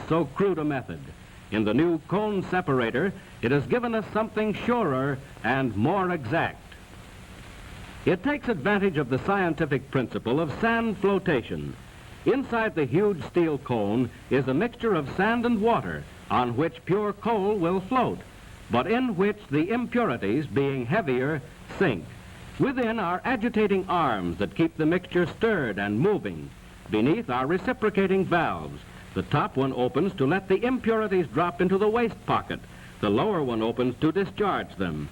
so crude a method. In the new cone separator, it has given us something surer and more exact. It takes advantage of the scientific principle of sand flotation. Inside the huge steel cone is a mixture of sand and water on which pure coal will float, but in which the impurities, being heavier, sink. Within are agitating arms that keep the mixture stirred and moving. Beneath are reciprocating valves. The top one opens to let the impurities drop into the waste pocket. The lower one opens to discharge them.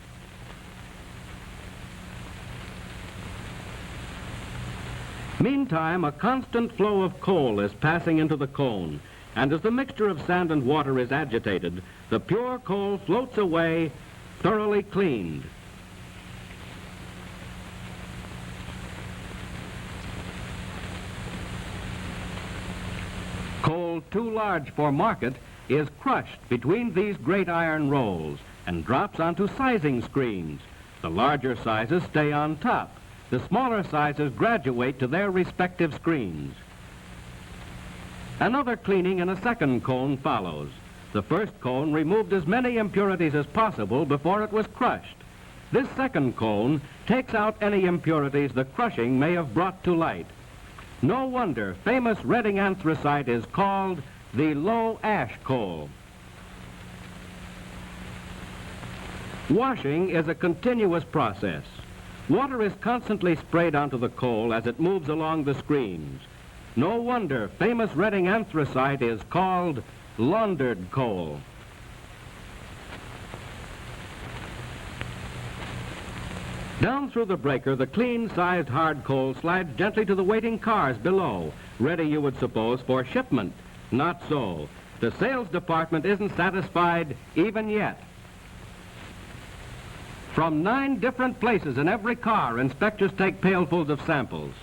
Meantime, a constant flow of coal is passing into the cone, and as the mixture of sand and water is agitated, the pure coal floats away thoroughly cleaned. Coal too large for market is crushed between these great iron rolls and drops onto sizing screens. The larger sizes stay on top. The smaller sizes graduate to their respective screens. Another cleaning in a second cone follows. The first cone removed as many impurities as possible before it was crushed. This second cone takes out any impurities the crushing may have brought to light. No wonder famous Reading Anthracite is called the low ash coal. Washing is a continuous process. Water is constantly sprayed onto the coal as it moves along the screens. No wonder famous Reading Anthracite is called laundered coal. Down through the breaker, the clean-sized hard coal slides gently to the waiting cars below, ready, you would suppose, for shipment. Not so. The sales department isn't satisfied even yet. From 9 different places in every car, inspectors take pailfuls of samples.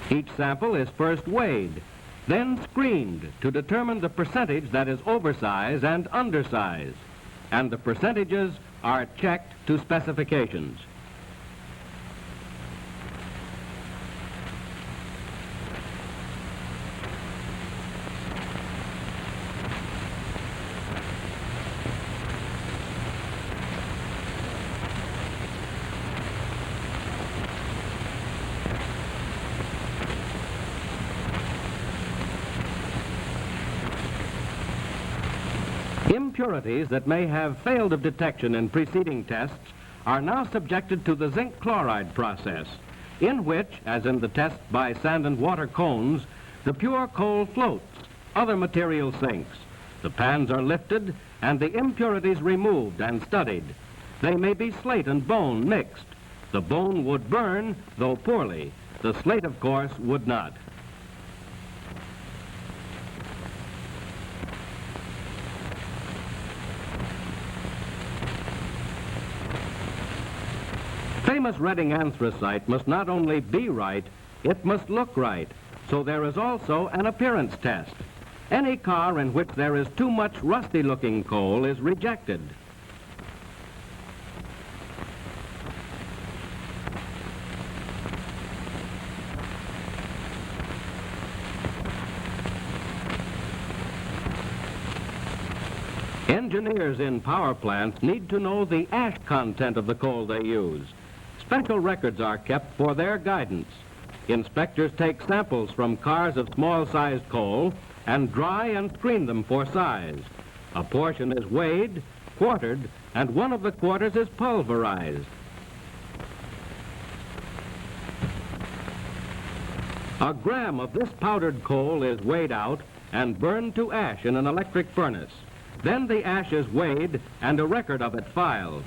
Each sample is first weighed, then screened to determine the percentage that is oversize and undersize, and the percentages are checked to specifications. Impurities that may have failed of detection in preceding tests are now subjected to the zinc chloride process, in which, as in the test by sand and water cones, the pure coal floats, other material sinks. The pans are lifted and the impurities removed and studied. They may be slate and bone mixed. The bone would burn, though poorly. The slate, of course, would not. Famous Reading Anthracite must not only be right, it must look right, so there is also an appearance test. Any car in which there is too much rusty-looking coal is rejected. Engineers in power plants need to know the ash content of the coal they use. Special records are kept for their guidance. Inspectors take samples from cars of small-sized coal and dry and screen them for size. A portion is weighed, quartered, and one of the quarters is pulverized. A gram of this powdered coal is weighed out and burned to ash in an electric furnace. Then the ash is weighed and a record of it filed.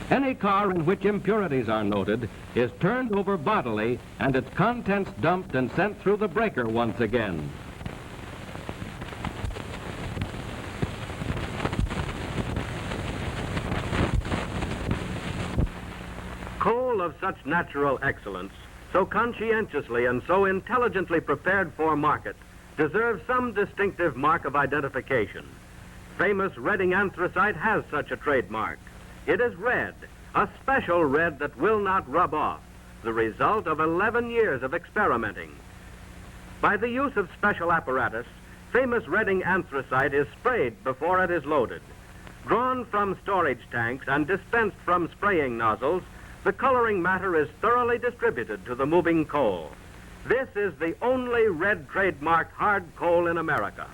Any car in which impurities are noted is turned over bodily and its contents dumped and sent through the breaker once again. Coal of such natural excellence, so conscientiously and so intelligently prepared for market, deserves some distinctive mark of identification. Famous Reading Anthracite has such a trademark. It is red, a special red that will not rub off. the result of 11 years of experimenting. By the use of special apparatus, famous Reading Anthracite is sprayed before it is loaded. Drawn from storage tanks and dispensed from spraying nozzles, the coloring matter is thoroughly distributed to the moving coal. This is the only red trademarked hard coal in America.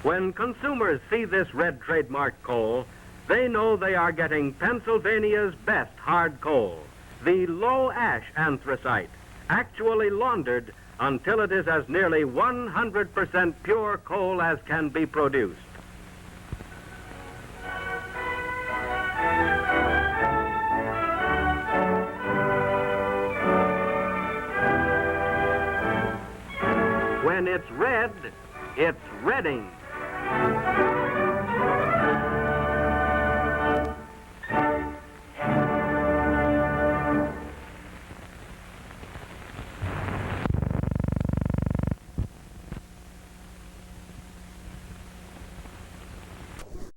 When consumers see this red trademarked coal, they know they are getting Pennsylvania's best hard coal, the low ash anthracite, actually laundered until it is as nearly 100% pure coal as can be produced. When it's red, it's Reading.